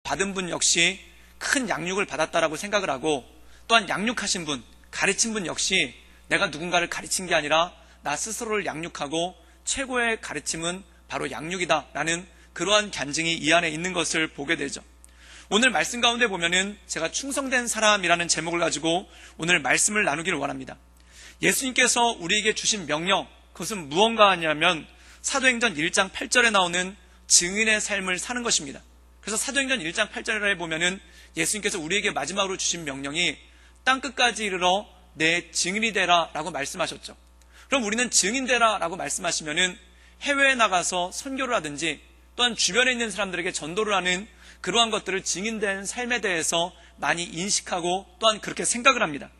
받은 분 역시 큰 양육을 받았다라고 생각을 하고, 또한 양육하신 분, 가르친 분 역시 내가 누군가를 가르친 게 아니라 나 스스로를 양육하고 최고의 가르침은 바로 양육이다라는 그러한 간증이 이 안에 있는 것을 보게 되죠. 오늘 말씀 가운데 보면은 제가 충성된 사람이라는 제목을 가지고 오늘 말씀을 나누기를 원합니다. 예수님께서 우리에게 주신 명령, 그것은 무언가 하냐면 사도행전 1장 8절에 나오는 증인의 삶을 사는 것입니다. 그래서 사도행전 1장 8절에 보면은 예수님께서 우리에게 마지막으로 주신 명령이 땅끝까지 이르러 내 증인이 되라 라고 말씀하셨죠. 그럼 우리는 증인 되라 라고 말씀하시면은 해외에 나가서 선교를 하든지 또한 주변에 있는 사람들에게 전도를 하는 그러한 것들을 증인된 삶에 대해서 많이 인식하고 또한 그렇게 생각을 합니다.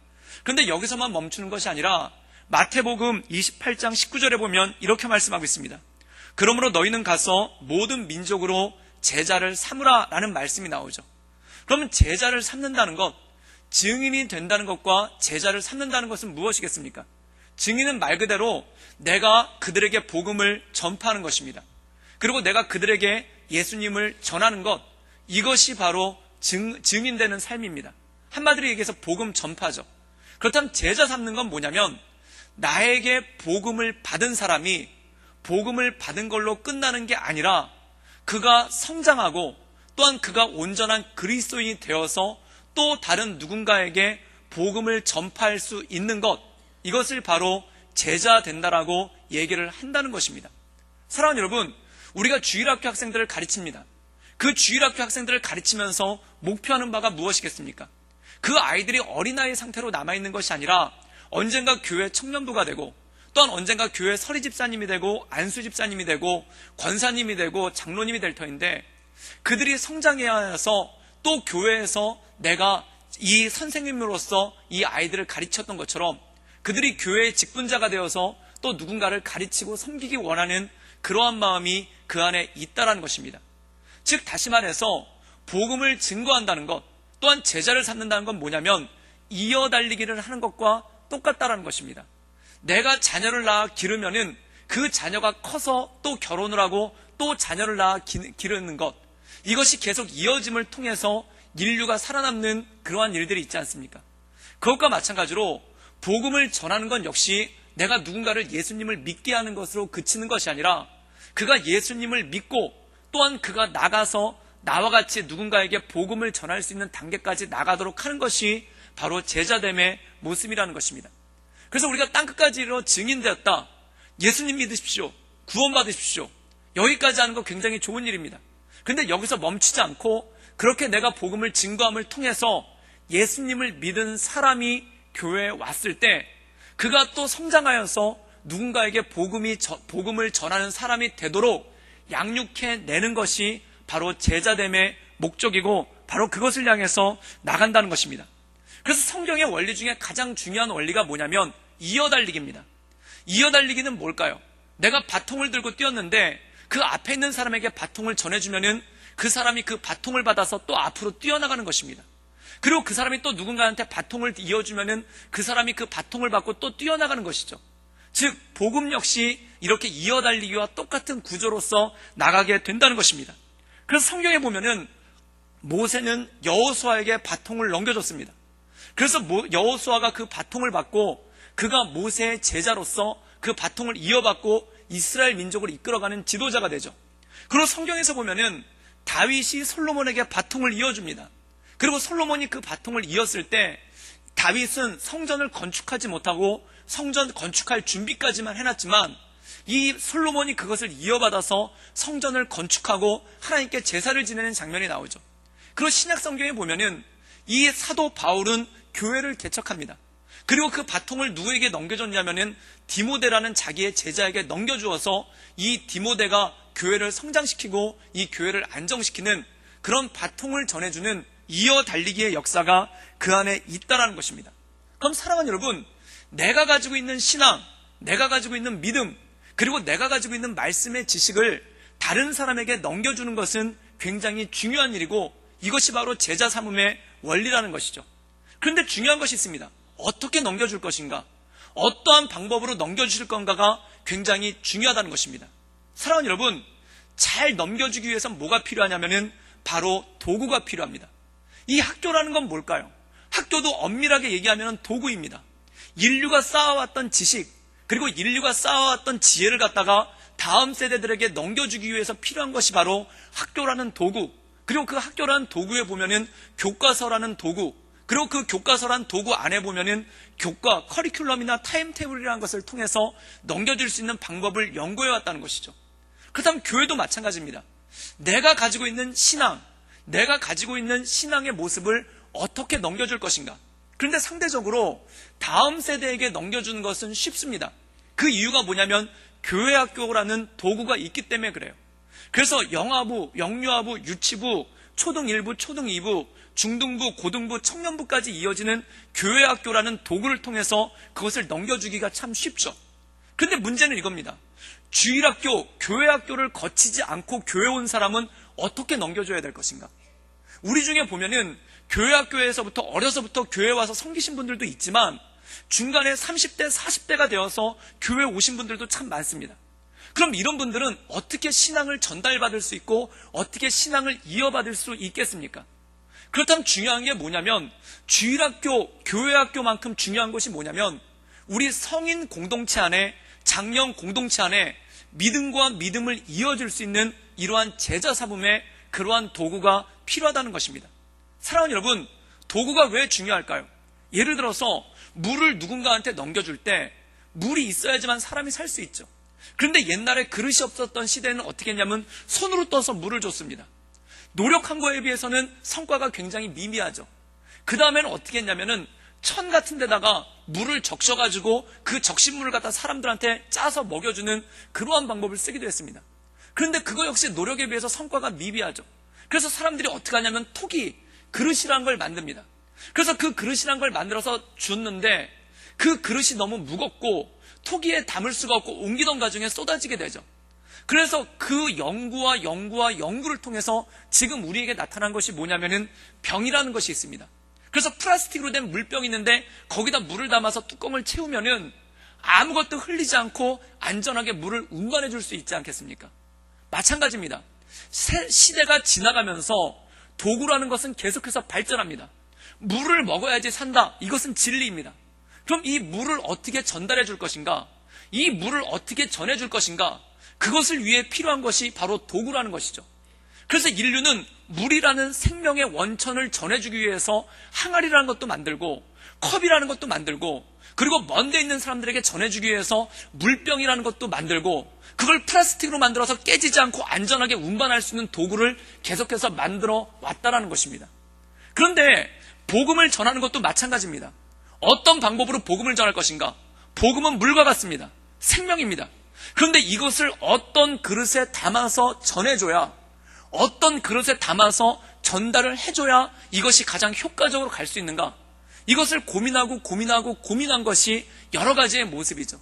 그런데 여기서만 멈추는 것이 아니라 마태복음 28장 19절에 보면 이렇게 말씀하고 있습니다. 그러므로 너희는 가서 모든 민족으로 제자를 삼으라 라는 말씀이 나오죠. 그러면 제자를 삼는다는 것, 증인이 된다는 것과 제자를 삼는다는 것은 무엇이겠습니까? 증인은 말 그대로 내가 그들에게 복음을 전파하는 것입니다. 그리고 내가 그들에게 예수님을 전하는 것, 이것이 바로 증인되는 삶입니다. 한마디로 얘기해서 복음 전파죠. 그렇다면 제자 삼는 건 뭐냐면 나에게 복음을 받은 사람이 복음을 받은 걸로 끝나는 게 아니라 그가 성장하고 또한 그가 온전한 그리스도인이 되어서 또 다른 누군가에게 복음을 전파할 수 있는 것, 이것을 바로 제자 된다라고 얘기를 한다는 것입니다. 사랑하는 여러분, 우리가 주일학교 학생들을 가르칩니다. 그 주일학교 학생들을 가르치면서 목표하는 바가 무엇이겠습니까? 그 아이들이 어린아이 상태로 남아있는 것이 아니라 언젠가 교회 청년부가 되고 또한 언젠가 교회 서리집사님이 되고 안수집사님이 되고 권사님이 되고 장로님이 될 터인데, 그들이 성장해야 해서 또 교회에서 내가 이 선생님으로서 이 아이들을 가르쳤던 것처럼 그들이 교회의 직분자가 되어서 또 누군가를 가르치고 섬기기 원하는 그러한 마음이 그 안에 있다라는 것입니다. 즉 다시 말해서 복음을 증거한다는 것, 또한 제자를 삼는다는 건 뭐냐면 이어달리기를 하는 것과 똑같다라는 것입니다. 내가 자녀를 낳아 기르면은 그 자녀가 커서 또 결혼을 하고 또 자녀를 낳아 기르는 것, 이것이 계속 이어짐을 통해서 인류가 살아남는 그러한 일들이 있지 않습니까? 그것과 마찬가지로 복음을 전하는 건 역시 내가 누군가를 예수님을 믿게 하는 것으로 그치는 것이 아니라 그가 예수님을 믿고 또한 그가 나가서 나와 같이 누군가에게 복음을 전할 수 있는 단계까지 나가도록 하는 것이 바로 제자됨의 모습이라는 것입니다. 그래서 우리가 땅끝까지 이르러 증인되었다, 예수님 믿으십시오, 구원받으십시오, 여기까지 하는 거 굉장히 좋은 일입니다. 그런데 여기서 멈추지 않고 그렇게 내가 복음을 증거함을 통해서 예수님을 믿은 사람이 교회에 왔을 때 그가 또 성장하여서 누군가에게 복음을 전하는 사람이 되도록 양육해내는 것이 바로 제자됨의 목적이고 바로 그것을 향해서 나간다는 것입니다. 그래서 성경의 원리 중에 가장 중요한 원리가 뭐냐면 이어달리기입니다. 이어달리기는 뭘까요? 내가 바통을 들고 뛰었는데 그 앞에 있는 사람에게 바통을 전해주면은 그 사람이 그 바통을 받아서 또 앞으로 뛰어나가는 것입니다. 그리고 그 사람이 또 누군가한테 바통을 이어주면은 그 사람이 그 바통을 받고 또 뛰어나가는 것이죠. 즉 복음 역시 이렇게 이어달리기와 똑같은 구조로서 나가게 된다는 것입니다. 그래서 성경에 보면은 모세는 여호수아에게 바통을 넘겨줬습니다. 그래서 여호수아가 그 바통을 받고 그가 모세의 제자로서 그 바통을 이어받고 이스라엘 민족을 이끌어가는 지도자가 되죠. 그리고 성경에서 보면은 다윗이 솔로몬에게 바통을 이어줍니다. 그리고 솔로몬이 그 바통을 이었을 때 다윗은 성전을 건축하지 못하고 성전 건축할 준비까지만 해놨지만 이 솔로몬이 그것을 이어받아서 성전을 건축하고 하나님께 제사를 지내는 장면이 나오죠. 그리고 신약 성경에 보면은 이 사도 바울은 교회를 개척합니다. 그리고 그 바통을 누구에게 넘겨줬냐면은 디모데라는 자기의 제자에게 넘겨주어서 이 디모데가 교회를 성장시키고 이 교회를 안정시키는 그런 바통을 전해주는 이어달리기의 역사가 그 안에 있다라는 것입니다. 그럼 사랑하는 여러분, 내가 가지고 있는 신앙, 내가 가지고 있는 믿음, 그리고 내가 가지고 있는 말씀의 지식을 다른 사람에게 넘겨주는 것은 굉장히 중요한 일이고 이것이 바로 제자 삼음의 원리라는 것이죠. 그런데 중요한 것이 있습니다. 어떻게 넘겨줄 것인가, 어떠한 방법으로 넘겨주실 건가가 굉장히 중요하다는 것입니다. 사랑하는 여러분, 잘 넘겨주기 위해서 뭐가 필요하냐면은 바로 도구가 필요합니다. 이 학교라는 건 뭘까요? 학교도 엄밀하게 얘기하면 도구입니다. 인류가 쌓아왔던 지식, 그리고 인류가 쌓아왔던 지혜를 갖다가 다음 세대들에게 넘겨주기 위해서 필요한 것이 바로 학교라는 도구, 그리고 그 학교라는 도구에 보면은 교과서라는 도구, 그리고 그 교과서라는 도구 안에 보면은 교과, 커리큘럼이나 타임테이블이라는 것을 통해서 넘겨줄 수 있는 방법을 연구해 왔다는 것이죠. 그렇다면 교회도 마찬가지입니다. 내가 가지고 있는 신앙, 내가 가지고 있는 신앙의 모습을 어떻게 넘겨줄 것인가. 그런데 상대적으로 다음 세대에게 넘겨주는 것은 쉽습니다. 그 이유가 뭐냐면 교회 학교라는 도구가 있기 때문에 그래요. 그래서 영아부, 영유아부, 유치부, 초등 1부, 초등 2부, 중등부, 고등부, 청년부까지 이어지는 교회 학교라는 도구를 통해서 그것을 넘겨주기가 참 쉽죠. 그런데 문제는 이겁니다. 주일학교, 교회 학교를 거치지 않고 교회 온 사람은 어떻게 넘겨줘야 될 것인가? 우리 중에 보면은 교회 학교에서부터 어려서부터 교회 와서 섬기신 분들도 있지만 중간에 30대, 40대가 되어서 교회 오신 분들도 참 많습니다. 그럼 이런 분들은 어떻게 신앙을 전달받을 수 있고 어떻게 신앙을 이어받을 수 있겠습니까? 그렇다면 중요한 게 뭐냐면 주일학교, 교회학교만큼 중요한 것이 뭐냐면 우리 성인 공동체 안에, 장년 공동체 안에 믿음과 믿음을 이어줄 수 있는 이러한 제자사범의 그러한 도구가 필요하다는 것입니다. 사랑하는 여러분, 도구가 왜 중요할까요? 예를 들어서 물을 누군가한테 넘겨줄 때 물이 있어야지만 사람이 살 수 있죠. 그런데 옛날에 그릇이 없었던 시대에는 어떻게 했냐면 손으로 떠서 물을 줬습니다. 노력한 거에 비해서는 성과가 굉장히 미미하죠. 그 다음에는 어떻게 했냐면은 천 같은 데다가 물을 적셔가지고 그 적신물을 갖다 사람들한테 짜서 먹여주는 그러한 방법을 쓰기도 했습니다. 그런데 그거 역시 노력에 비해서 성과가 미비하죠. 그래서 사람들이 어떻게 하냐면 토기, 그릇이라는 걸 만듭니다. 그래서 그 그릇이라는 걸 만들어서 줬는데 그 그릇이 너무 무겁고 토기에 담을 수가 없고 옮기던 가중에 쏟아지게 되죠. 그래서 그 연구를 통해서 지금 우리에게 나타난 것이 뭐냐면은 병이라는 것이 있습니다. 그래서 플라스틱으로 된 물병이 있는데 거기다 물을 담아서 뚜껑을 채우면은 아무것도 흘리지 않고 안전하게 물을 운반해 줄 수 있지 않겠습니까? 마찬가지입니다. 시대가 지나가면서 도구라는 것은 계속해서 발전합니다. 물을 먹어야지 산다. 이것은 진리입니다. 그럼 이 물을 어떻게 전달해 줄 것인가? 이 물을 어떻게 전해 줄 것인가? 그것을 위해 필요한 것이 바로 도구라는 것이죠. 그래서 인류는 물이라는 생명의 원천을 전해주기 위해서 항아리라는 것도 만들고 컵이라는 것도 만들고 그리고 먼데 있는 사람들에게 전해주기 위해서 물병이라는 것도 만들고 그걸 플라스틱으로 만들어서 깨지지 않고 안전하게 운반할 수 있는 도구를 계속해서 만들어 왔다라는 것입니다. 그런데 복음을 전하는 것도 마찬가지입니다. 어떤 방법으로 복음을 전할 것인가? 복음은 물과 같습니다. 생명입니다. 그런데 이것을 어떤 그릇에 담아서 전해줘야, 어떤 그릇에 담아서 전달을 해줘야 이것이 가장 효과적으로 갈 수 있는가? 이것을 고민한 것이 여러 가지의 모습이죠.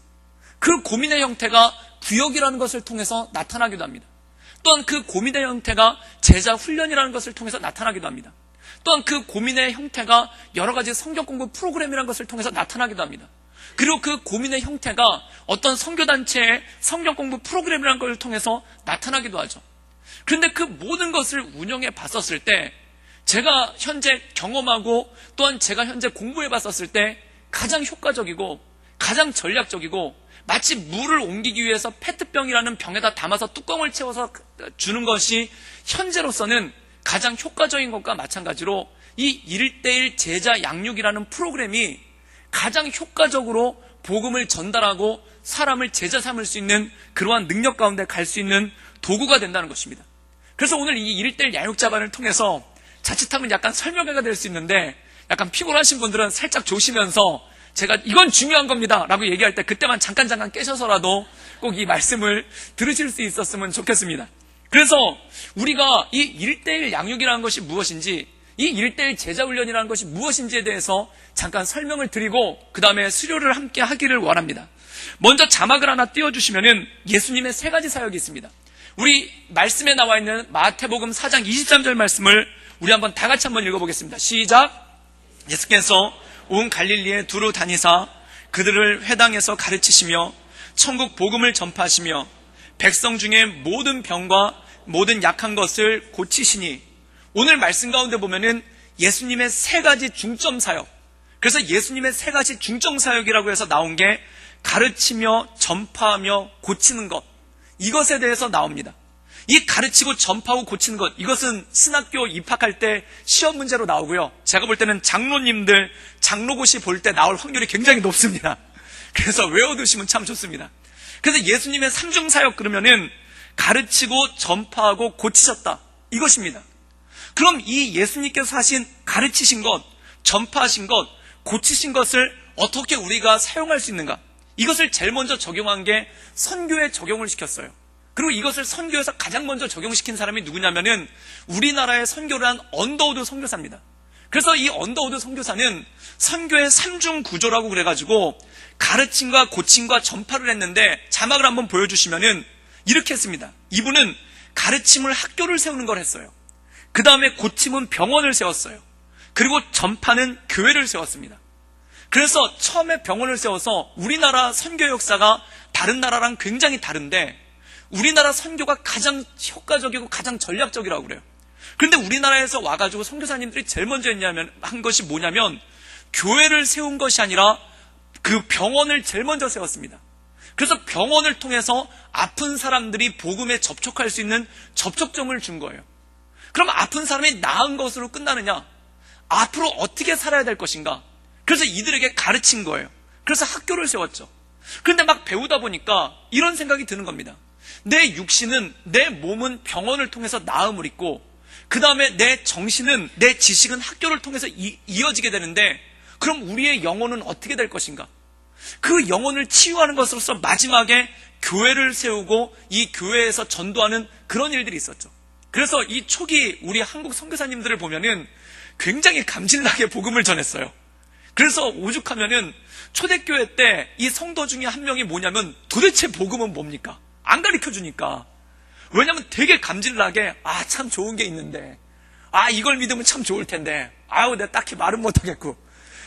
그 고민의 형태가 구역이라는 것을 통해서 나타나기도 합니다. 또한 그 고민의 형태가 제자 훈련이라는 것을 통해서 나타나기도 합니다. 또한 그 고민의 형태가 여러 가지 성경 공부 프로그램이라는 것을 통해서 나타나기도 합니다. 그리고 그 고민의 형태가 어떤 선교단체의 성경 공부 프로그램이라는 것을 통해서 나타나기도 하죠. 그런데 그 모든 것을 운영해 봤었을 때 제가 현재 경험하고 또한 제가 현재 공부해 봤었을 때 가장 효과적이고 가장 전략적이고 마치 물을 옮기기 위해서 페트병이라는 병에다 담아서 뚜껑을 채워서 주는 것이 현재로서는 가장 효과적인 것과 마찬가지로 이 1:1 제자 양육이라는 프로그램이 가장 효과적으로 복음을 전달하고 사람을 제자 삼을 수 있는 그러한 능력 가운데 갈 수 있는 도구가 된다는 것입니다. 그래서 오늘 이 1:1 양육자반을 통해서 자칫하면 약간 설명회가 될 수 있는데 약간 피곤하신 분들은 살짝 조시면서 제가 이건 중요한 겁니다 라고 얘기할 때 그때만 잠깐 깨셔서라도 꼭 이 말씀을 들으실 수 있었으면 좋겠습니다. 그래서 우리가 이 1:1 양육이라는 것이 무엇인지, 이 1:1 제자훈련이라는 것이 무엇인지에 대해서 잠깐 설명을 드리고 그 다음에 수료를 함께 하기를 원합니다. 먼저 자막을 하나 띄워주시면은 예수님의 3가지 사역이 있습니다. 우리 말씀에 나와 있는 마태복음 4장 23절 말씀을 우리 한번 다 같이 한번 읽어보겠습니다. 시작! 예수께서 온 갈릴리에 두루 다니사 그들을 회당에서 가르치시며 천국 복음을 전파하시며 백성 중에 모든 병과 모든 약한 것을 고치시니 오늘 말씀 가운데 보면은 예수님의 세 가지 중점 사역, 그래서 예수님의 세 가지 중점 사역이라고 해서 나온 게 가르치며 전파하며 고치는 것, 이것에 대해서 나옵니다. 이 가르치고 전파하고 고치는 것, 이것은 신학교 입학할 때 시험 문제로 나오고요. 제가 볼 때는 장로님들 장로고시 볼 때 나올 확률이 굉장히 높습니다. 그래서 외워두시면 참 좋습니다. 그래서 예수님의 삼중사역 그러면은 가르치고 전파하고 고치셨다, 이것입니다. 그럼 이 예수님께서 하신 가르치신 것, 전파하신 것, 고치신 것을 어떻게 우리가 사용할 수 있는가? 이것을 제일 먼저 적용한 게 선교에 적용을 시켰어요. 그리고 이것을 선교에서 가장 먼저 적용시킨 사람이 누구냐면은 우리나라의 선교를 한 언더우드 선교사입니다. 그래서 이 언더우드 선교사는 선교의 삼중 구조라고 그래가지고 가르침과 고침과 전파를 했는데, 자막을 한번 보여주시면은 이렇게 했습니다. 이분은 가르침을 학교를 세우는 걸 했어요. 그 다음에 고침은 병원을 세웠어요. 그리고 전파는 교회를 세웠습니다. 그래서 처음에 병원을 세워서 우리나라 선교 역사가 다른 나라랑 굉장히 다른데, 우리나라 선교가 가장 효과적이고 가장 전략적이라고 그래요. 그런데 우리나라에서 와가지고 선교사님들이 제일 먼저 한 것이 뭐냐면 교회를 세운 것이 아니라 그 병원을 제일 먼저 세웠습니다. 그래서 병원을 통해서 아픈 사람들이 복음에 접촉할 수 있는 접촉점을 준 거예요. 그럼 아픈 사람이 나은 것으로 끝나느냐? 앞으로 어떻게 살아야 될 것인가? 그래서 이들에게 가르친 거예요. 그래서 학교를 세웠죠. 그런데 막 배우다 보니까 이런 생각이 드는 겁니다. 내 육신은, 내 몸은 병원을 통해서 나음을 입고, 그 다음에 내 정신은, 내 지식은 학교를 통해서 이어지게 되는데, 그럼 우리의 영혼은 어떻게 될 것인가? 그 영혼을 치유하는 것으로서 마지막에 교회를 세우고 이 교회에서 전도하는 그런 일들이 있었죠. 그래서 이 초기 우리 한국 선교사님들을 보면은 굉장히 감질나게 복음을 전했어요. 그래서 오죽하면은 초대교회 때 이 성도 중에 한 명이 뭐냐면 도대체 복음은 뭡니까? 안 가르쳐 주니까. 왜냐면 되게 감질나게, 참 좋은 게 있는데, 이걸 믿으면 참 좋을 텐데, 내가 딱히 말은 못하겠고.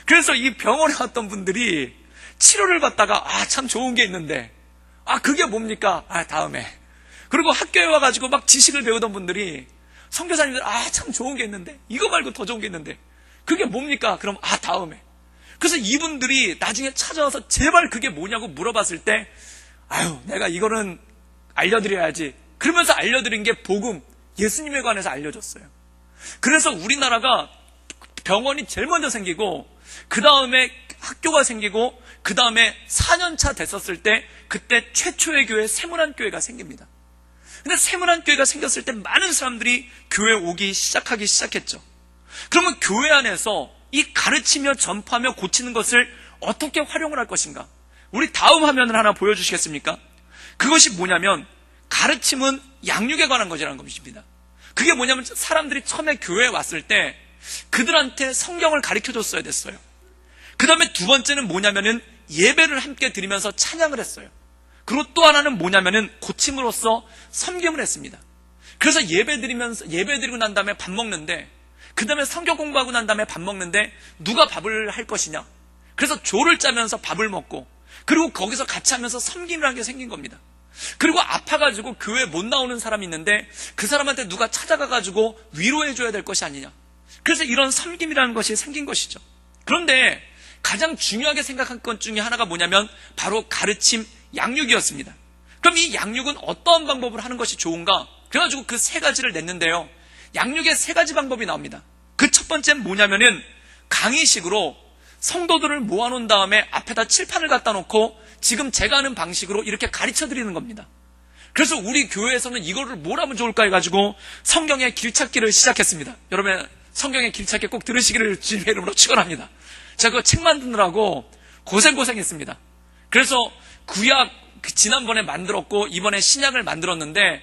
그래서 이 병원에 왔던 분들이 치료를 받다가 참 좋은 게 있는데, 그게 뭡니까? 다음에. 그리고 학교에 와가지고 막 지식을 배우던 분들이 선교사님들 참 좋은 게 있는데, 이거 말고 더 좋은 게 있는데, 그게 뭡니까? 그럼 다음에. 그래서 이분들이 나중에 찾아와서 제발 그게 뭐냐고 물어봤을 때, 내가 이거는 알려드려야지. 그러면서 알려드린 게 복음, 예수님에 관해서 알려줬어요. 그래서 우리나라가 병원이 제일 먼저 생기고, 그 다음에 학교가 생기고, 그 다음에 4년차 됐었을 때, 그때 최초의 교회 세문안교회가 생깁니다. 근데 세문안교회가 생겼을 때 많은 사람들이 교회 오기 시작하기 시작했죠. 그러면 교회 안에서 이 가르치며 전파하며 고치는 것을 어떻게 활용을 할 것인가? 우리 다음 화면을 하나 보여주시겠습니까? 그것이 뭐냐면 가르침은 양육에 관한 것이라는 것입니다. 그게 뭐냐면 사람들이 처음에 교회에 왔을 때 그들한테 성경을 가르쳐줬어야 됐어요. 그 다음에 두 번째는 뭐냐면은 예배를 함께 드리면서 찬양을 했어요. 그리고 또 하나는 뭐냐면은 고침으로써 섬김을 했습니다. 그래서 예배드리고 난 다음에 밥 먹는데, 그 다음에 성경 공부하고 난 다음에 밥 먹는데 누가 밥을 할 것이냐? 그래서 조를 짜면서 밥을 먹고, 그리고 거기서 같이 하면서 섬김이라는 게 생긴 겁니다. 그리고 아파가지고 교회 못 나오는 사람이 있는데 그 사람한테 누가 찾아가가지고 위로해줘야 될 것이 아니냐. 그래서 이런 섬김이라는 것이 생긴 것이죠. 그런데 가장 중요하게 생각한 것 중에 하나가 뭐냐면 바로 가르침, 양육이었습니다. 그럼 이 양육은 어떠한 방법을 하는 것이 좋은가? 그래가지고 그 세 가지를 냈는데요. 양육의 세 가지 방법이 나옵니다. 그 첫 번째는 뭐냐면은 강의식으로 성도들을 모아놓은 다음에 앞에다 칠판을 갖다 놓고 지금 제가 하는 방식으로 이렇게 가르쳐 드리는 겁니다. 그래서 우리 교회에서는 이거를 뭘 하면 좋을까 해가지고 성경의 길찾기를 시작했습니다. 여러분 성경의 길찾기 꼭 들으시기를 주님의 이름으로 축원합니다. 제가 그 책 만드느라고 고생했습니다. 그래서 구약 지난번에 만들었고 이번에 신약을 만들었는데,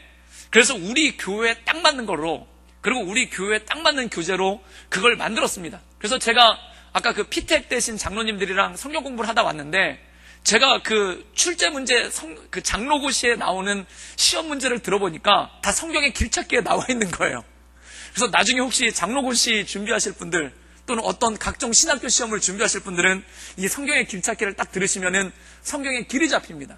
그래서 우리 교회에 딱 맞는 걸로, 그리고 우리 교회에 딱 맞는 교재로 그걸 만들었습니다. 그래서 제가 아까 그 피택 대신 장로님들이랑 성경 공부를 하다 왔는데, 제가 그 출제 문제, 그 장로고시에 나오는 시험 문제를 들어보니까 다 성경의 길찾기에 나와 있는 거예요. 그래서 나중에 혹시 장로고시 준비하실 분들 또는 어떤 각종 신학교 시험을 준비하실 분들은 이 성경의 길찾기를 딱 들으시면은 성경의 길이 잡힙니다.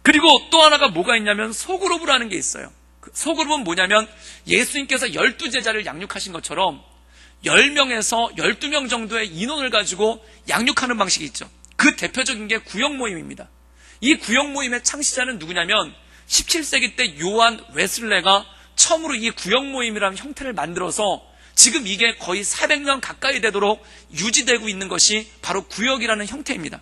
그리고 또 하나가 뭐가 있냐면 소그룹이라는 게 있어요. 소그룹은 뭐냐면 예수님께서 12제자를 양육하신 것처럼 10명에서 12명 정도의 인원을 가지고 양육하는 방식이 있죠. 그 대표적인 게 구역 모임입니다. 이 구역 모임의 창시자는 누구냐면 17세기 때 요한 웨슬레가 처음으로 이 구역 모임이라는 형태를 만들어서 지금 이게 거의 400년 가까이 되도록 유지되고 있는 것이 바로 구역이라는 형태입니다.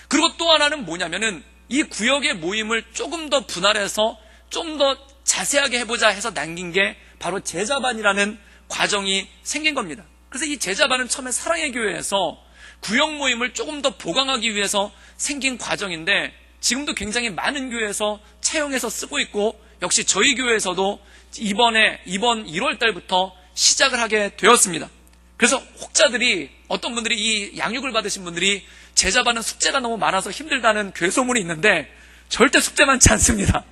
그리고 또 하나는 뭐냐면은 이 구역의 모임을 조금 더 분할해서 좀 더 자세하게 해보자 해서 남긴 게 바로 제자반이라는 과정이 생긴 겁니다. 그래서 이 제자반은 처음에 사랑의 교회에서 구역 모임을 조금 더 보강하기 위해서 생긴 과정인데 지금도 굉장히 많은 교회에서 채용해서 쓰고 있고 역시 저희 교회에서도 이번 1월 달부터 시작을 하게 되었습니다. 그래서 혹자들이 어떤 분들이 이 양육을 받으신 분들이 제자반은 숙제가 너무 많아서 힘들다는 괴소문이 있는데 절대 숙제 많지 않습니다.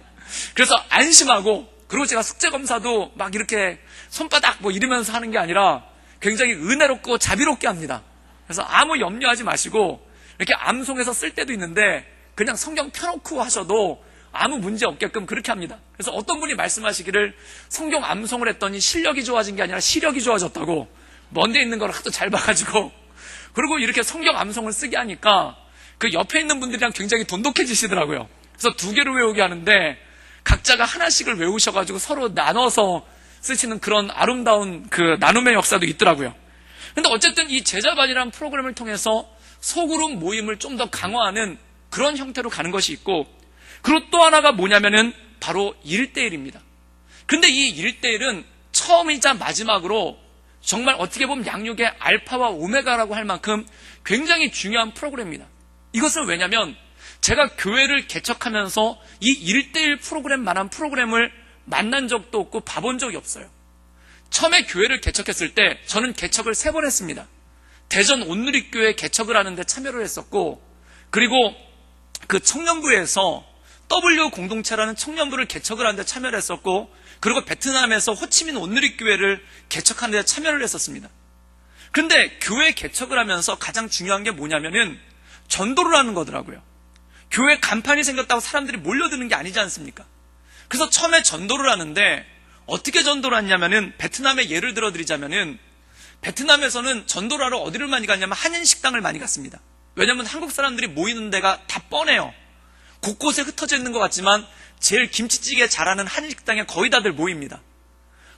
그래서 안심하고 그리고 제가 숙제 검사도 막 이렇게 손바닥 뭐 이러면서 하는 게 아니라 굉장히 은혜롭고 자비롭게 합니다. 그래서 아무 염려하지 마시고 이렇게 암송해서 쓸 때도 있는데 그냥 성경 펴놓고 하셔도 아무 문제 없게끔 그렇게 합니다. 그래서 어떤 분이 말씀하시기를 성경 암송을 했더니 실력이 좋아진 게 아니라 시력이 좋아졌다고 먼데 있는 걸 하도 잘 봐가지고 그리고 이렇게 성경 암송을 쓰게 하니까 그 옆에 있는 분들이랑 굉장히 돈독해지시더라고요. 그래서 2개를 외우게 하는데 각자가 하나씩을 외우셔가지고 서로 나눠서 쓰시는 그런 아름다운 그 나눔의 역사도 있더라고요. 근데 어쨌든 이 제자반이라는 프로그램을 통해서 소그룹 모임을 좀 더 강화하는 그런 형태로 가는 것이 있고 그리고 또 하나가 뭐냐면은 바로 1:1입니다. 근데 이 1:1은 처음이자 마지막으로 정말 어떻게 보면 양육의 알파와 오메가라고 할 만큼 굉장히 중요한 프로그램입니다. 이것은 왜냐면 제가 교회를 개척하면서 이 1:1 프로그램만한 프로그램을 만난 적도 없고 봐본 적이 없어요. 처음에 교회를 개척했을 때 저는 개척을 3번 했습니다. 대전 온누리교회 개척을 하는데 참여를 했었고 그리고 그 청년부에서 W 공동체라는 청년부를 개척을 하는데 참여를 했었고 그리고 베트남에서 호치민 온누리교회를 개척하는 데 참여를 했었습니다. 그런데 교회 개척을 하면서 가장 중요한 게 뭐냐면은 전도를 하는 거더라고요. 교회 간판이 생겼다고 사람들이 몰려드는 게 아니지 않습니까? 그래서 처음에 전도를 하는데 어떻게 전도를 하냐면은 베트남의 예를 들어드리자면은 베트남에서는 전도를 하러 어디를 많이 가냐면 한인식당을 많이 갔습니다. 왜냐면 한국 사람들이 모이는 데가 다 뻔해요. 곳곳에 흩어져 있는 것 같지만 제일 김치찌개 잘하는 한인식당에 거의 다들 모입니다.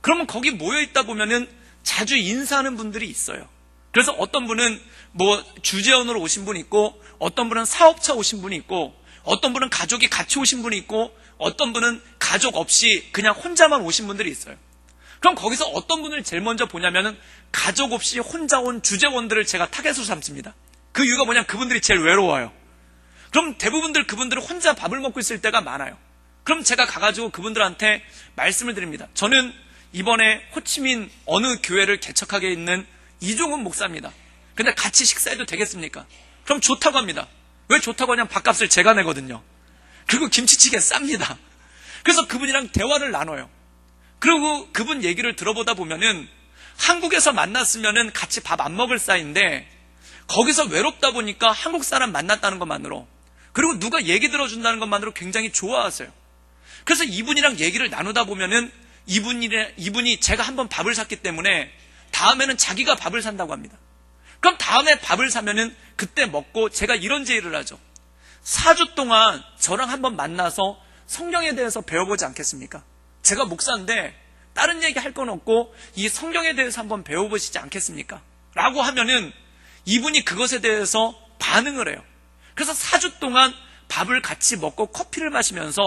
그러면 거기 모여있다 보면은 자주 인사하는 분들이 있어요. 그래서 어떤 분은 뭐 주재원으로 오신 분이 있고 어떤 분은 사업차 오신 분이 있고 어떤 분은 가족이 같이 오신 분이 있고 어떤 분은 가족 없이 그냥 혼자만 오신 분들이 있어요. 그럼 거기서 어떤 분을 제일 먼저 보냐면은 가족 없이 혼자 온 주재원들을 제가 타겟으로 삼습니다. 그 이유가 뭐냐면 그분들이 제일 외로워요. 그럼 대부분들 그분들은 혼자 밥을 먹고 있을 때가 많아요. 그럼 제가 가가지고 그분들한테 말씀을 드립니다. 저는 이번에 호치민 어느 교회를 개척하게 있는 이종훈 목사입니다. 근데 같이 식사해도 되겠습니까? 그럼 좋다고 합니다. 왜 좋다고 하냐면 밥값을 제가 내거든요. 그리고 김치찌개 쌉니다. 그래서 그분이랑 대화를 나눠요. 그리고 그분 얘기를 들어보다 보면은 한국에서 만났으면은 같이 밥 안 먹을 사이인데 거기서 외롭다 보니까 한국 사람 만났다는 것만으로 그리고 누가 얘기 들어준다는 것만으로 굉장히 좋아하세요. 그래서 이분이랑 얘기를 나누다 보면은 이분이 제가 한번 밥을 샀기 때문에 다음에는 자기가 밥을 산다고 합니다. 그럼 다음에 밥을 사면은 그때 먹고 제가 이런 제의를 하죠. 4주 동안 저랑 한번 만나서 성경에 대해서 배워보지 않겠습니까? 제가 목사인데 다른 얘기 할 건 없고 이 성경에 대해서 한번 배워보시지 않겠습니까? 라고 하면은 이분이 그것에 대해서 반응을 해요. 그래서 4주 동안 밥을 같이 먹고 커피를 마시면서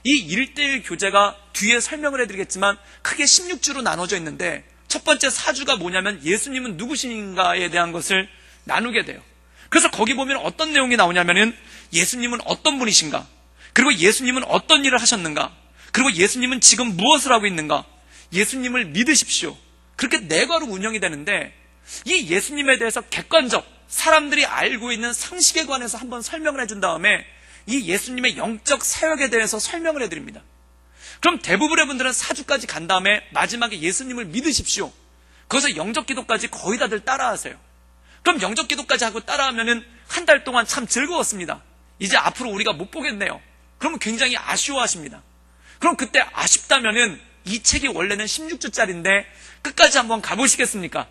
이 1:1 교재가 뒤에 설명을 해드리겠지만 크게 16주로 나눠져 있는데 첫 번째 4주가 뭐냐면 예수님은 누구신가에 대한 것을 나누게 돼요. 그래서 거기 보면 어떤 내용이 나오냐면은 예수님은 어떤 분이신가, 그리고 예수님은 어떤 일을 하셨는가, 그리고 예수님은 지금 무엇을 하고 있는가, 예수님을 믿으십시오. 그렇게 4과로 운영이 되는데 이 예수님에 대해서 객관적 사람들이 알고 있는 상식에 관해서 한번 설명을 해준 다음에 이 예수님의 영적 사역에 대해서 설명을 해드립니다. 그럼 대부분의 분들은 4주까지 간 다음에 마지막에 예수님을 믿으십시오. 거기서 영적 기도까지 거의 다들 따라하세요. 그럼 영적 기도까지 하고 따라하면은 한 달 동안 참 즐거웠습니다. 이제 앞으로 우리가 못 보겠네요. 그러면 굉장히 아쉬워하십니다. 그럼 그때 아쉽다면은 이 책이 원래는 16주짜리인데 끝까지 한번 가보시겠습니까?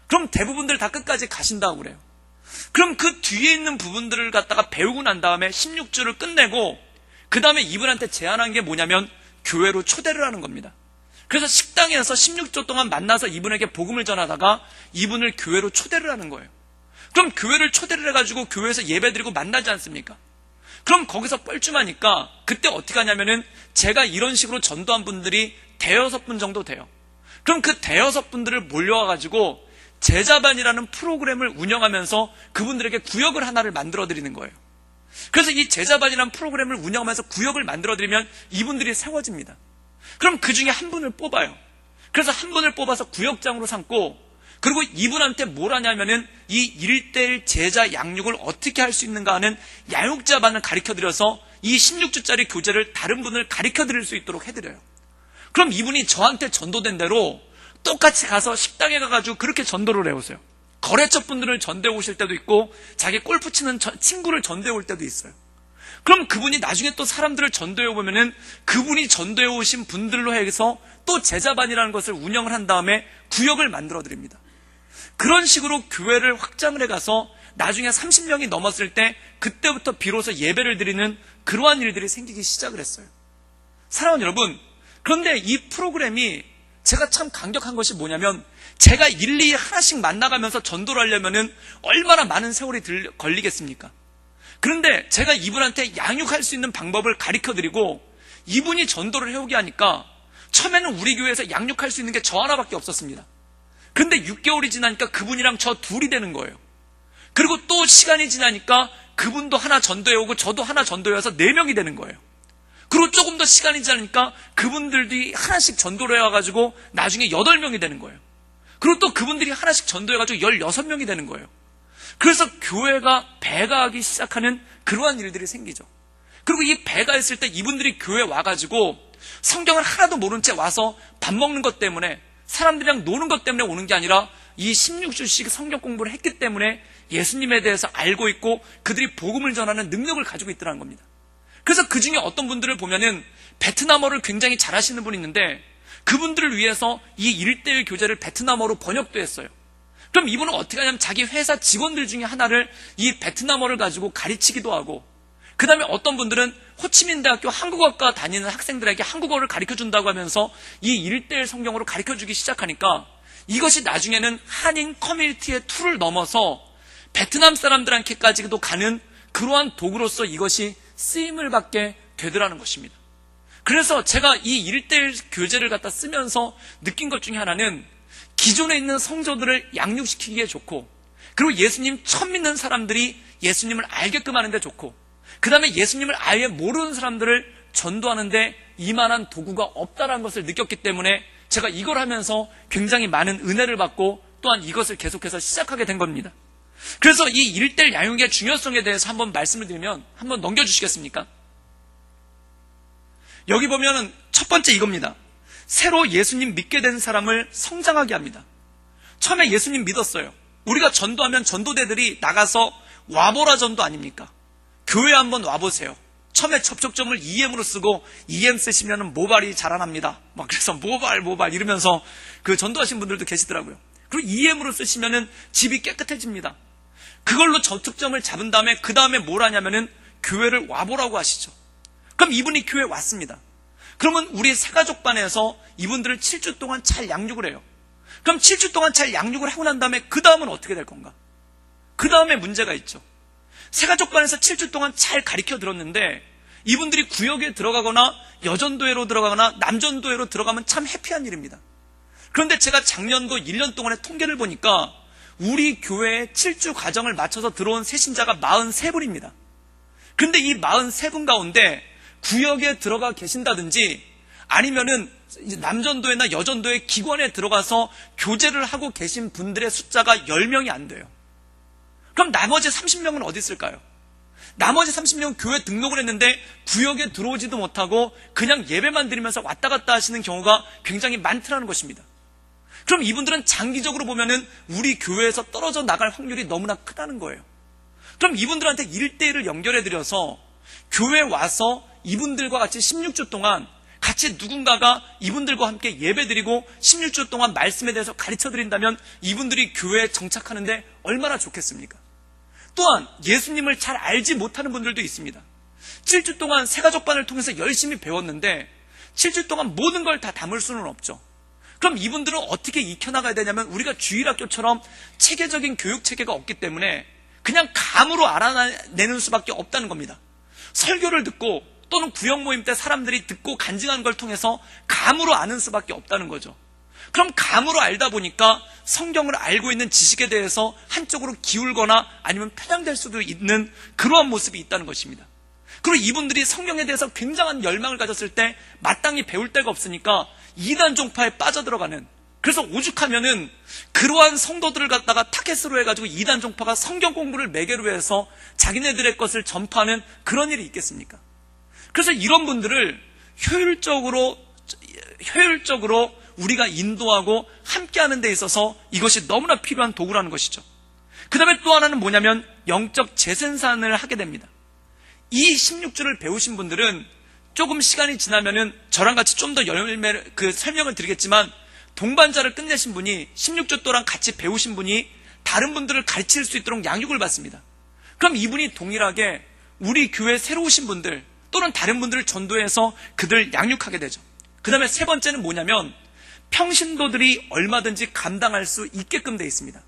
그럼 대부분들 다 끝까지 가신다고 그래요. 그럼 그 뒤에 있는 부분들을 갖다가 배우고 난 다음에 16주를 끝내고 그 다음에 이분한테 제안한 게 뭐냐면 교회로 초대를 하는 겁니다. 그래서 식당에서 16주 동안 만나서 이분에게 복음을 전하다가 이분을 교회로 초대를 하는 거예요. 그럼 교회를 초대를 해가지고 교회에서 예배드리고 만나지 않습니까? 그럼 거기서 뻘쭘하니까 그때 어떻게 하냐면은 제가 이런 식으로 전도한 분들이 대여섯 분 정도 돼요. 그럼 그 대여섯 분들을 몰려와가지고 제자반이라는 프로그램을 운영하면서 그분들에게 구역을 하나를 만들어드리는 거예요. 그래서 이 제자반이라는 프로그램을 운영하면서 구역을 만들어드리면 이분들이 세워집니다. 그럼 그 중에 한 분을 뽑아요. 그래서 한 분을 뽑아서 구역장으로 삼고 그리고 이분한테 뭘 하냐면은 이 1:1 제자 양육을 어떻게 할 수 있는가 하는 양육자반을 가르쳐드려서 이 16주짜리 교재를 다른 분을 가르쳐드릴 수 있도록 해드려요. 그럼 이분이 저한테 전도된 대로 똑같이 가서 식당에 가가지고 그렇게 전도를 해오세요. 거래처 분들을 전도해 오실 때도 있고 자기 골프 치는 친구를 전도해 올 때도 있어요. 그럼 그분이 나중에 또 사람들을 전도해 보면은 그분이 전도해 오신 분들로 해서 또 제자반이라는 것을 운영을 한 다음에 구역을 만들어 드립니다. 그런 식으로 교회를 확장을 해가서 나중에 30명이 넘었을 때 그때부터 비로소 예배를 드리는 그러한 일들이 생기기 시작을 했어요. 사랑하는 여러분, 그런데 이 프로그램이 제가 참 감격한 것이 뭐냐면 제가 일일이 하나씩 만나가면서 전도를 하려면은 얼마나 많은 세월이 걸리겠습니까? 그런데 제가 이분한테 양육할 수 있는 방법을 가르쳐드리고 이분이 전도를 해오게 하니까 처음에는 우리 교회에서 양육할 수 있는 게 저 하나밖에 없었습니다. 그런데 6개월이 지나니까 그분이랑 저 둘이 되는 거예요. 그리고 또 시간이 지나니까 그분도 하나 전도해오고 저도 하나 전도해와서 4명이 되는 거예요. 그리고 조금 더 시간이 지나니까 그분들이 하나씩 전도를 해와가지고 나중에 8명이 되는 거예요. 그리고 또 그분들이 하나씩 전도해가지고 16명이 되는 거예요. 그래서 교회가 배가하기 시작하는 그러한 일들이 생기죠. 그리고 이 배가 있을 때 이분들이 교회에 와가지고 성경을 하나도 모른 채 와서 밥 먹는 것 때문에 사람들이랑 노는 것 때문에 오는 게 아니라 이 16주씩 성경 공부를 했기 때문에 예수님에 대해서 알고 있고 그들이 복음을 전하는 능력을 가지고 있더라는 겁니다. 그래서 그 중에 어떤 분들을 보면은 베트남어를 굉장히 잘하시는 분이 있는데 그분들을 위해서 이 1:1 교재를 베트남어로 번역도 했어요. 그럼 이분은 어떻게 하냐면 자기 회사 직원들 중에 하나를 이 베트남어를 가지고 가르치기도 하고 그 다음에 어떤 분들은 호치민대학교 한국어과 다니는 학생들에게 한국어를 가르쳐준다고 하면서 이 1:1 성경으로 가르쳐주기 시작하니까 이것이 나중에는 한인 커뮤니티의 툴을 넘어서 베트남 사람들한테까지도 가는 그러한 도구로서 이것이 쓰임을 받게 되더라는 것입니다. 그래서 제가 이 1:1 교재를 갖다 쓰면서 느낀 것 중에 하나는 기존에 있는 성도들을 양육시키기에 좋고 그리고 예수님 처음 믿는 사람들이 예수님을 알게끔 하는데 좋고 그 다음에 예수님을 아예 모르는 사람들을 전도하는데 이만한 도구가 없다는 것을 느꼈기 때문에 제가 이걸 하면서 굉장히 많은 은혜를 받고 또한 이것을 계속해서 시작하게 된 겁니다. 그래서 이 1:1 양육의 중요성에 대해서 한번 말씀을 드리면 한번 넘겨주시겠습니까? 여기 보면은 첫 번째 이겁니다. 새로 예수님 믿게 된 사람을 성장하게 합니다. 처음에 예수님 믿었어요. 우리가 전도하면 전도대들이 나가서 와보라 전도 아닙니까? 교회 한번 와보세요. 처음에 접촉점을 EM으로 쓰고 EM 쓰시면 모발이 자라납니다. 막 그래서 모발 이러면서 그 전도하신 분들도 계시더라고요. 그리고 EM으로 쓰시면은 집이 깨끗해집니다. 그걸로 접촉점을 잡은 다음에 그 다음에 뭘 하냐면은 교회를 와보라고 하시죠. 그럼 이분이 교회에 왔습니다. 그러면 우리 새가족반에서 이분들을 7주 동안 잘 양육을 해요. 그럼 7주 동안 잘 양육을 하고 난 다음에 그 다음은 어떻게 될 건가? 그 다음에 문제가 있죠. 새가족반에서 7주 동안 잘 가르쳐 들었는데 이분들이 구역에 들어가거나 여전도회로 들어가거나 남전도회로 들어가면 참 해피한 일입니다. 그런데 제가 작년도 1년 동안의 통계를 보니까 우리 교회에 7주 과정을 마쳐서 들어온 새신자가 43분입니다. 그런데 이 43분 가운데 구역에 들어가 계신다든지 아니면은 남전도회나 여전도회 기관에 들어가서 교제를 하고 계신 분들의 숫자가 10명이 안 돼요. 그럼 나머지 30명은 어디 있을까요? 나머지 30명은 교회 등록을 했는데 구역에 들어오지도 못하고 그냥 예배만 드리면서 왔다 갔다 하시는 경우가 굉장히 많더라는 것입니다. 그럼 이분들은 장기적으로 보면은 우리 교회에서 떨어져 나갈 확률이 너무나 크다는 거예요. 그럼 이분들한테 1:1을 연결해드려서 교회에 와서 이분들과 같이 16주 동안 같이 누군가가 이분들과 함께 예배드리고 16주 동안 말씀에 대해서 가르쳐드린다면 이분들이 교회에 정착하는데 얼마나 좋겠습니까? 또한 예수님을 잘 알지 못하는 분들도 있습니다. 7주 동안 새가족반을 통해서 열심히 배웠는데 7주 동안 모든 걸 다 담을 수는 없죠. 그럼 이분들은 어떻게 익혀나가야 되냐면 우리가 주일학교처럼 체계적인 교육체계가 없기 때문에 그냥 감으로 알아내는 수밖에 없다는 겁니다. 설교를 듣고 또는 구역 모임 때 사람들이 듣고 간증하는 걸 통해서 감으로 아는 수밖에 없다는 거죠. 그럼 감으로 알다 보니까 성경을 알고 있는 지식에 대해서 한쪽으로 기울거나 아니면 편향될 수도 있는 그러한 모습이 있다는 것입니다. 그리고 이분들이 성경에 대해서 굉장한 열망을 가졌을 때 마땅히 배울 데가 없으니까 이단 종파에 빠져들어가는, 그래서 오죽하면은 그러한 성도들을 갖다가 타겟으로 해가지고 이단 종파가 성경 공부를 매개로 해서 자기네들의 것을 전파하는 그런 일이 있겠습니까? 그래서 이런 분들을 효율적으로 우리가 인도하고 함께하는 데 있어서 이것이 너무나 필요한 도구라는 것이죠. 그 다음에 또 하나는 뭐냐면 영적 재생산을 하게 됩니다. 이 16주를 배우신 분들은 조금 시간이 지나면은 저랑 같이 좀 더 설명을 드리겠지만 동반자를 끝내신 분이 16주 동안 같이 배우신 분이 다른 분들을 가르칠 수 있도록 양육을 받습니다. 그럼 이분이 동일하게 우리 교회 새로 오신 분들 또는 다른 분들을 전도해서 그들을 양육하게 되죠. 그 다음에 세 번째는 뭐냐면 평신도들이 얼마든지 감당할 수 있게끔 되어 있습니다.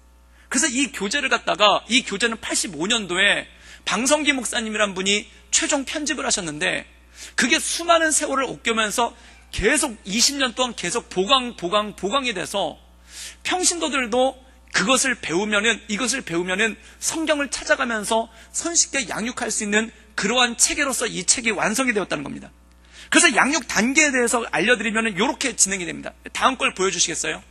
그래서 이 교재는 85년도에 방성기 목사님이란 분이 최종 편집을 하셨는데 그게 수많은 세월을 옥겨면서 계속 20년 동안 계속 보강이 돼서 평신도들도 이것을 배우면은 성경을 찾아가면서 손쉽게 양육할 수 있는 그러한 체계로서 이 책이 완성이 되었다는 겁니다. 그래서 양육 단계에 대해서 알려드리면 이렇게 진행이 됩니다. 다음 걸 보여주시겠어요?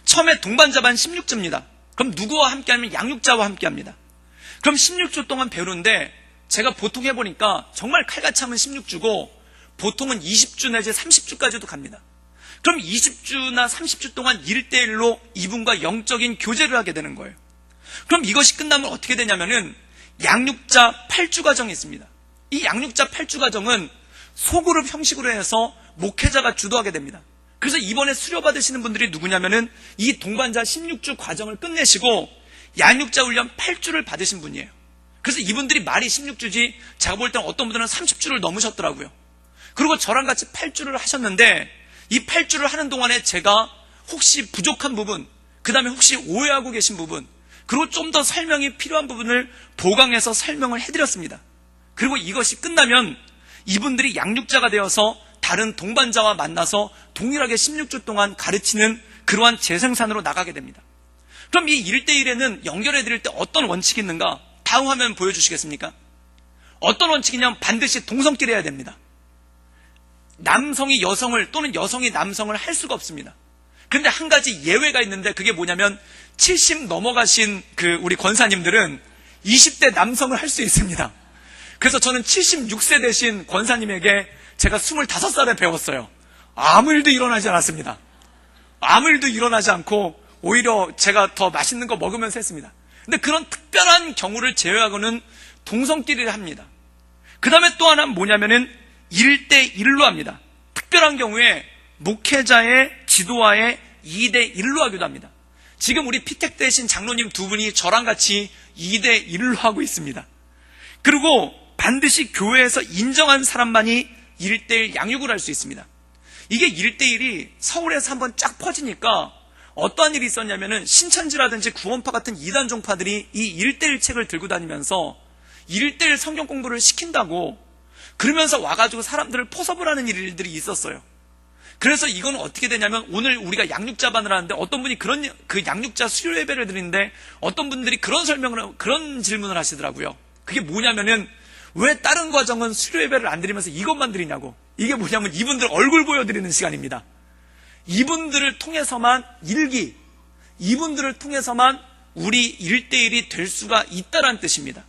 처음에 동반자반 16주입니다. 그럼 누구와 함께 하면 양육자와 함께 합니다. 그럼 16주 동안 배우는데 제가 보통 해보니까 정말 칼같이 하면 16주고 보통은 20주 내지 30주까지도 갑니다. 그럼 20주나 30주 동안 1대1로 이분과 영적인 교제를 하게 되는 거예요. 그럼 이것이 끝나면 어떻게 되냐면은 양육자 8주 과정이 있습니다. 이 양육자 8주 과정은 소그룹 형식으로 해서 목회자가 주도하게 됩니다. 그래서 이번에 수료받으시는 분들이 누구냐면은 이 동반자 16주 과정을 끝내시고 양육자 훈련 8주를 받으신 분이에요. 그래서 이분들이 말이 16주지 제가 볼 때는 어떤 분들은 30주를 넘으셨더라고요. 그리고 저랑 같이 8주를 하셨는데 이 8주를 하는 동안에 제가 혹시 부족한 부분, 그 다음에 혹시 오해하고 계신 부분, 그리고 좀 더 설명이 필요한 부분을 보강해서 설명을 해드렸습니다. 그리고 이것이 끝나면 이분들이 양육자가 되어서 다른 동반자와 만나서 동일하게 16주 동안 가르치는 그러한 재생산으로 나가게 됩니다. 그럼 이 1대1에는 연결해 드릴 때 어떤 원칙이 있는가? 다음 화면 보여주시겠습니까? 어떤 원칙이냐면 반드시 동성끼리 해야 됩니다. 남성이 여성을 또는 여성이 남성을 할 수가 없습니다. 그런데 한 가지 예외가 있는데 그게 뭐냐면 70 넘어가신 우리 권사님들은 20대 남성을 할 수 있습니다. 그래서 저는 76세 되신 권사님에게 제가 25살에 배웠어요. 아무 일도 일어나지 않았습니다. 아무 일도 일어나지 않고 오히려 제가 더 맛있는 거 먹으면서 했습니다. 근데 그런 특별한 경우를 제외하고는 동성끼리를 합니다. 그 다음에 또 하나는 뭐냐면은 1대1로 합니다. 특별한 경우에 목회자의 지도하에 2대1로 하기도 합니다. 지금 우리 피택 되신 장로님 두 분이 저랑 같이 2대1로 하고 있습니다. 그리고 반드시 교회에서 인정한 사람만이 1대1 양육을 할 수 있습니다. 이게 1대1이 서울에서 한번 쫙 퍼지니까 어떠한 일이 있었냐면은 신천지라든지 구원파 같은 이단 종파들이 이 1대1 책을 들고 다니면서 1대1 성경 공부를 시킨다고 그러면서 와가지고 사람들을 포섭을 하는 일들이 있었어요. 그래서 이건 어떻게 되냐면 오늘 우리가 양육자반을 하는데 어떤 분이 그 양육자 수료 예배를 드리는데 어떤 분들이 그런 질문을 하시더라고요. 그게 뭐냐면은 왜 다른 과정은 수료 예배를 안 드리면서 이것만 드리냐고. 이게 뭐냐면 이분들 얼굴 보여드리는 시간입니다. 이분들을 통해서만 이분들을 통해서만 우리 1대1이 될 수가 있다는 뜻입니다.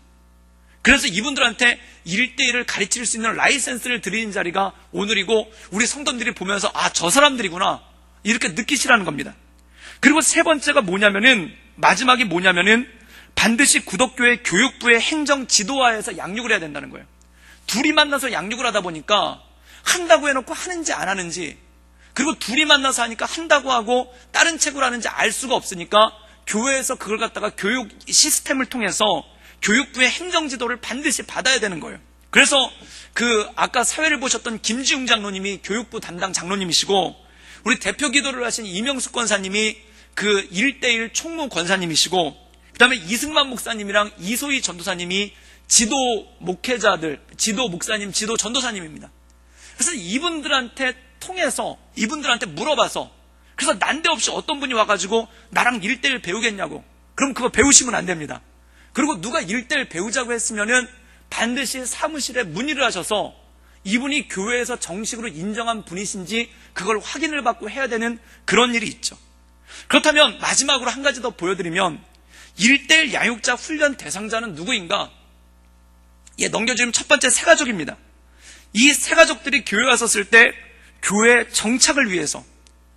그래서 이분들한테 1대1을 가르칠 수 있는 라이센스를 드리는 자리가 오늘이고 우리 성도들이 보면서 저 사람들이구나 이렇게 느끼시라는 겁니다. 그리고 세 번째가 마지막이 뭐냐면은 반드시 구덕교회 교육부의 행정 지도하에서 양육을 해야 된다는 거예요. 둘이 만나서 양육을 하다 보니까 한다고 해놓고 하는지 안 하는지, 그리고 둘이 만나서 하니까 한다고 하고 다른 책으로 하는지 알 수가 없으니까 교회에서 그걸 갖다가 교육 시스템을 통해서 교육부의 행정지도를 반드시 받아야 되는 거예요. 그래서 아까 사회를 보셨던 김지웅 장로님이 교육부 담당 장로님이시고, 우리 대표 기도를 하신 이명숙 권사님이 1:1 총무 권사님이시고, 그 다음에 이승만 목사님이랑 이소희 전도사님이 지도 목회자들, 지도 목사님, 지도 전도사님입니다. 그래서 이분들한테 통해서, 이분들한테 물어봐서, 그래서 난데없이 어떤 분이 와가지고 나랑 1:1 배우겠냐고. 그럼 그거 배우시면 안 됩니다. 그리고 누가 1:1 배우자고 했으면은 반드시 사무실에 문의를 하셔서 이분이 교회에서 정식으로 인정한 분이신지 그걸 확인을 받고 해야 되는 그런 일이 있죠. 그렇다면 마지막으로 한 가지 더 보여드리면, 1:1 양육자 훈련 대상자는 누구인가? 넘겨주면 첫 번째 새가족입니다. 이 새가족들이 교회 왔었을 때 교회 정착을 위해서,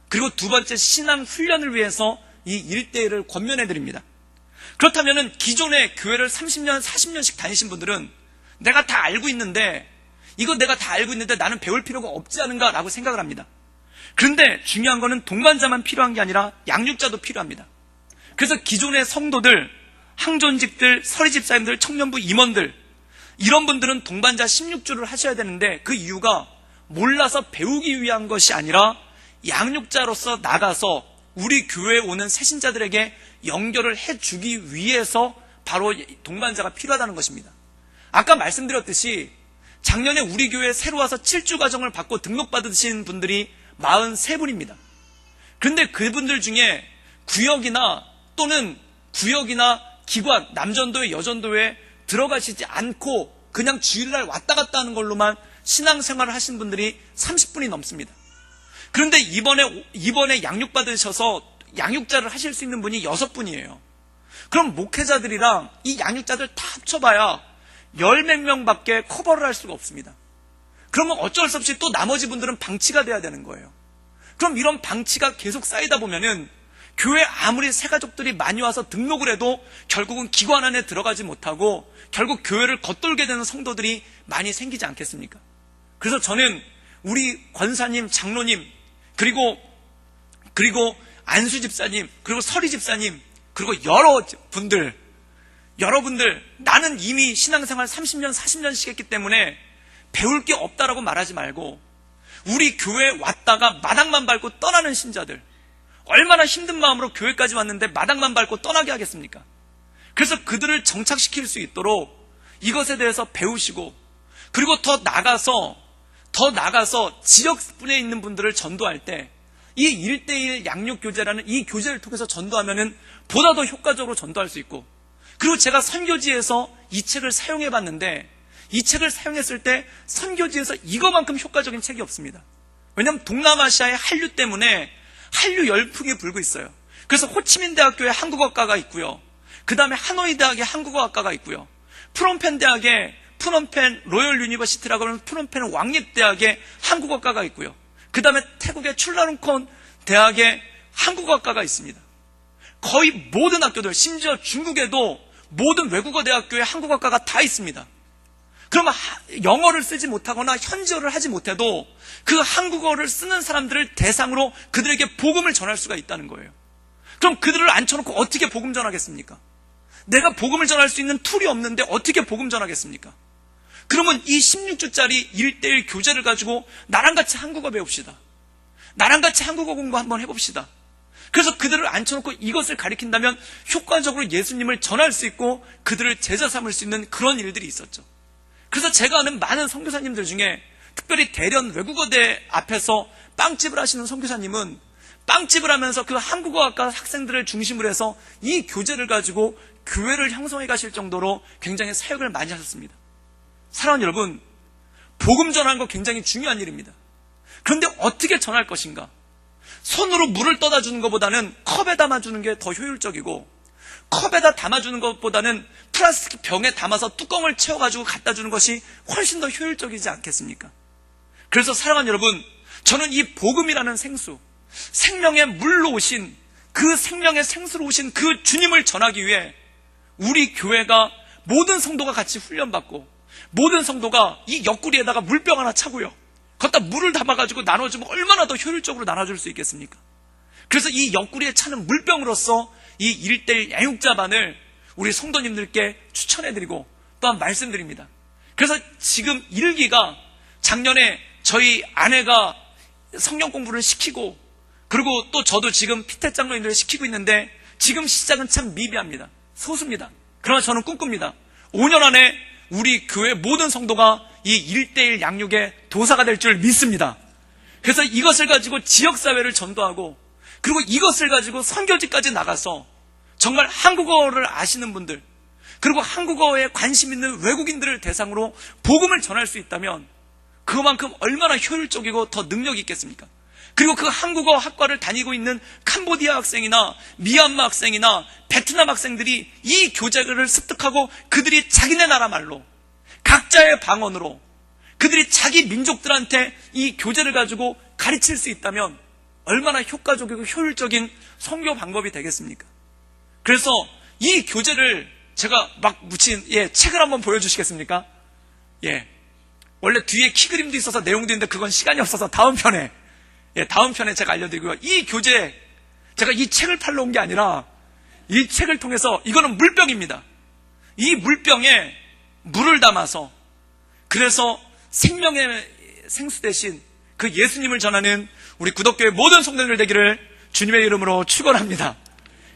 그리고 두 번째 신앙 훈련을 위해서 이 1:1을 권면해드립니다. 그렇다면 기존에 교회를 30년, 40년씩 다니신 분들은 내가 다 알고 있는데, 이거 내가 다 알고 있는데 나는 배울 필요가 없지 않은가라고 생각을 합니다. 그런데 중요한 거는 동반자만 필요한 게 아니라 양육자도 필요합니다. 그래서 기존의 성도들, 항존직들, 서리집사님들, 청년부 임원들, 이런 분들은 동반자 16주를 하셔야 되는데, 그 이유가 몰라서 배우기 위한 것이 아니라 양육자로서 나가서 우리 교회에 오는 새신자들에게 연결을 해주기 위해서 바로 동반자가 필요하다는 것입니다. 아까 말씀드렸듯이 작년에 우리 교회에 새로 와서 7주 과정을 받고 등록받으신 분들이 43분입니다. 그런데 그분들 중에 구역이나 기관, 남전도회, 여전도회에 들어가시지 않고 그냥 주일날 왔다 갔다 하는 걸로만 신앙생활을 하신 분들이 30분이 넘습니다. 그런데 이번에 양육받으셔서 양육자를 하실 수 있는 분이 6분이에요. 그럼 목회자들이랑 이 양육자들 다 합쳐봐야 10몇 명밖에 커버를 할 수가 없습니다. 그러면 어쩔 수 없이 또 나머지 분들은 방치가 돼야 되는 거예요. 그럼 이런 방치가 계속 쌓이다 보면은 교회 아무리 새가족들이 많이 와서 등록을 해도 결국은 기관 안에 들어가지 못하고 결국 교회를 겉돌게 되는 성도들이 많이 생기지 않겠습니까? 그래서 저는 우리 권사님, 장로님, 그리고 안수 집사님, 그리고 서리 집사님, 그리고 여러분들, 나는 이미 신앙생활 30년, 40년씩 했기 때문에 배울 게 없다라고 말하지 말고, 우리 교회에 왔다가 마당만 밟고 떠나는 신자들, 얼마나 힘든 마음으로 교회까지 왔는데 마당만 밟고 떠나게 하겠습니까? 그래서 그들을 정착시킬 수 있도록 이것에 대해서 배우시고, 그리고 더 나가서 지역분에 있는 분들을 전도할 때 이 1:1 양육교재라는 이 교재를 통해서 전도하면은 보다 더 효과적으로 전도할 수 있고, 그리고 제가 선교지에서 이 책을 사용해 봤는데, 이 책을 사용했을 때 선교지에서 이거만큼 효과적인 책이 없습니다. 왜냐하면 동남아시아의 한류 때문에 한류 열풍이 불고 있어요. 그래서 호치민 대학교에 한국어과가 있고요, 그 다음에 하노이 대학에 한국어학과가 있고요, 프놈펜 대학에 프놈펜 로열 유니버시티라고 하는 프놈펜 왕립대학에 한국어과가 있고요, 그 다음에 태국의 출라룬콘 대학에 한국어학과가 있습니다. 거의 모든 학교들, 심지어 중국에도 모든 외국어 대학교에 한국어학과가 다 있습니다. 그러면 영어를 쓰지 못하거나 현지어를 하지 못해도 그 한국어를 쓰는 사람들을 대상으로 그들에게 복음을 전할 수가 있다는 거예요. 그럼 그들을 앉혀놓고 어떻게 복음 전하겠습니까? 내가 복음을 전할 수 있는 툴이 없는데 어떻게 복음 전하겠습니까? 그러면 이 16주짜리 1:1 교재를 가지고 나랑 같이 한국어 배웁시다. 나랑 같이 한국어 공부 한번 해봅시다. 그래서 그들을 앉혀놓고 이것을 가리킨다면 효과적으로 예수님을 전할 수 있고 그들을 제자 삼을 수 있는 그런 일들이 있었죠. 그래서 제가 아는 많은 선교사님들 중에, 특별히 대련 외국어대 앞에서 빵집을 하시는 선교사님은 빵집을 하면서 그 한국어학과 학생들을 중심으로 해서 이 교재를 가지고 교회를 형성해 가실 정도로 굉장히 사역을 많이 하셨습니다. 사랑하는 여러분, 복음 전하는 거 굉장히 중요한 일입니다. 그런데 어떻게 전할 것인가? 손으로 물을 떠다 주는 것보다는 컵에 담아주는 게 더 효율적이고, 컵에다 담아주는 것보다는 플라스틱 병에 담아서 뚜껑을 채워가지고 갖다 주는 것이 훨씬 더 효율적이지 않겠습니까? 그래서 사랑하는 여러분, 저는 이 복음이라는 생수, 생명의 물로 오신, 그 생명의 생수로 오신 그 주님을 전하기 위해 우리 교회가 모든 성도가 같이 훈련받고, 모든 성도가 이 옆구리에다가 물병 하나 차고요, 거기다 물을 담아가지고 나눠주면 얼마나 더 효율적으로 나눠줄 수 있겠습니까? 그래서 이 옆구리에 차는 물병으로서 이 1:1 양육자반을 우리 성도님들께 추천해드리고 또한 말씀드립니다. 그래서 지금 1기가 작년에 저희 아내가 성경 공부를 시키고, 그리고 또 저도 지금 피태 장로님들을 시키고 있는데, 지금 시작은 참 미비합니다. 소수입니다. 그러나 저는 꿈꿉니다. 5년 안에 우리 교회 모든 성도가 이 1:1 양육의 도사가 될 줄 믿습니다. 그래서 이것을 가지고 지역사회를 전도하고, 그리고 이것을 가지고 선교지까지 나가서 정말 한국어를 아시는 분들, 그리고 한국어에 관심 있는 외국인들을 대상으로 복음을 전할 수 있다면 그만큼 얼마나 효율적이고 더 능력이 있겠습니까? 그리고 그 한국어 학과를 다니고 있는 캄보디아 학생이나 미얀마 학생이나 베트남 학생들이 이 교재를 습득하고 그들이 자기네 나라 말로, 각자의 방언으로 그들이 자기 민족들한테 이 교재를 가지고 가르칠 수 있다면 얼마나 효과적이고 효율적인 선교 방법이 되겠습니까? 그래서 이 교재를 제가 막 묻힌 책을 한번 보여주시겠습니까? 원래 뒤에 키 그림도 있어서 내용도 있는데 그건 시간이 없어서 다음 편에 제가 알려드리고요. 이 교재, 제가 이 책을 팔러 온 게 아니라 이 책을 통해서, 이거는 물병입니다. 이 물병에 물을 담아서, 그래서 생명의 생수 대신 그 예수님을 전하는 우리 구덕교회 모든 성도들 되기를 주님의 이름으로 축원합니다.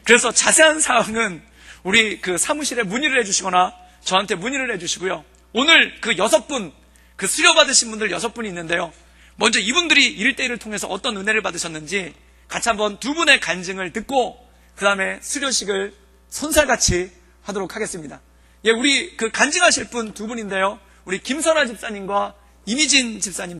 그래서 자세한 사항은 우리 그 사무실에 문의를 해주시거나 저한테 문의를 해주시고요. 오늘 그 6분, 그 수료받으신 분들 6분이 있는데요. 먼저 이분들이 1:1을 통해서 어떤 은혜를 받으셨는지 같이 한번 두 분의 간증을 듣고 그 다음에 수료식을 손살같이 하도록 하겠습니다. 우리 그 간증하실 분 두 분인데요. 우리 김선아 집사님과 이미진 집사님.